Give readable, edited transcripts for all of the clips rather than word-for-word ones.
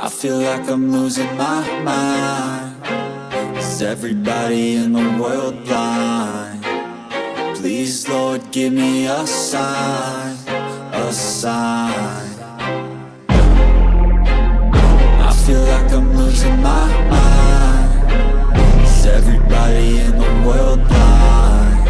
I feel like I'm losing my mind. Is everybody in the world blind? Please, Lord, give me a sign, a sign. I feel like I'm losing my mind. Is everybody in the world blind?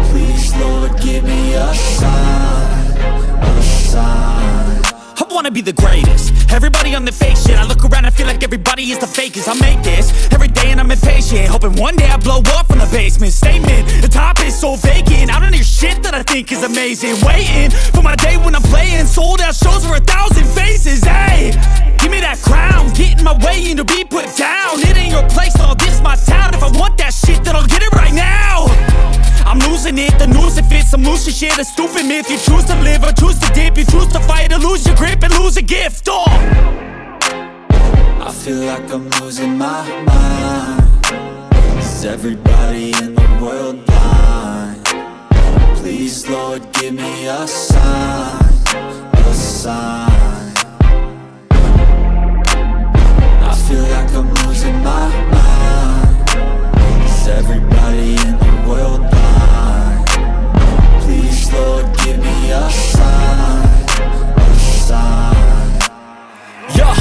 Please, Lord, give me a sign, a sign. I wanna be the greatest. Everybody on the fake shit. I look around and feel like everybody is the fakest. I make this every day and I'm impatient, hoping one day I blow up from the basement. Statement, the top is so vacant. I don't hear shit that I think is amazing. Waiting for my day when I'm playing sold out shows for 1,000 faces. Hey, give me that crown, get in my way and to be put down. It ain't your place, no, this my town. If I want that shit, then I'll get it right now. I'm losing it, the news it fits, some loose shit, a stupid myth. You choose to live or choose to dip, you choose to fight or lose your grip and lose a gift. Oh, I feel like I'm losing my mind. Is everybody in the world blind? Please, Lord, give me a sign, a sign. I feel like I'm losing my mind. Is everybody in the world blind? Please, Lord, give me a sign, a sign. yeah.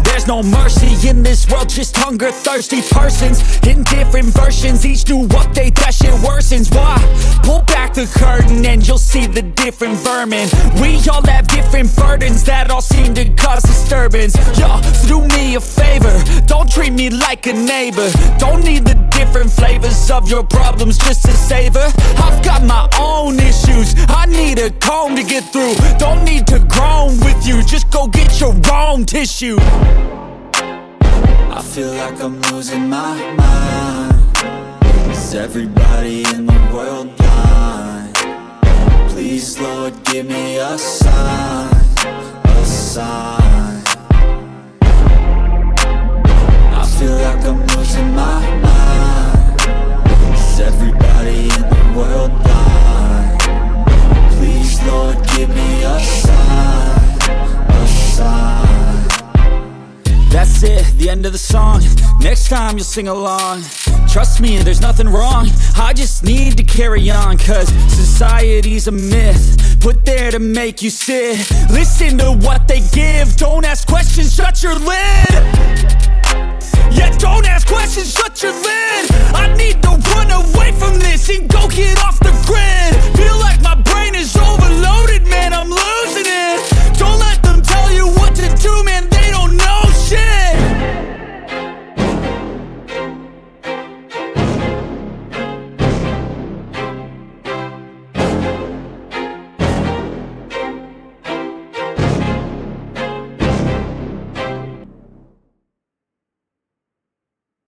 There's no mercy in this world, just hunger-thirsty persons in different versions, each do update, that shit worsens. Why? Pull back the curtain and you'll see the different vermin. We all have different burdens that all seem to cause disturbance. Yo, so do me a favor, don't treat me like a neighbor. Don't need the different flavors of your problems just to savor. I've got my own issues, I need a comb to get through. Don't need to groan with you, just go get your own tissue. I feel like I'm losing my mind. Is everybody in the world blind? Please, Lord, give me a sign, a sign. I feel like I'm losing my mind. Is everybody in the world blind? Please, Lord, give me a sign, a sign. That's it, the end of the song. Next time you'll sing along. Trust me, there's nothing wrong. I just need to carry on, cause society's a myth put there to make you sit. Listen to what they give. Don't ask questions, shut your lid. Yeah, don't ask questions, shut your lid. I need to run away from this and go get off the grid. Feel like my brain is overloaded, man, I'm losing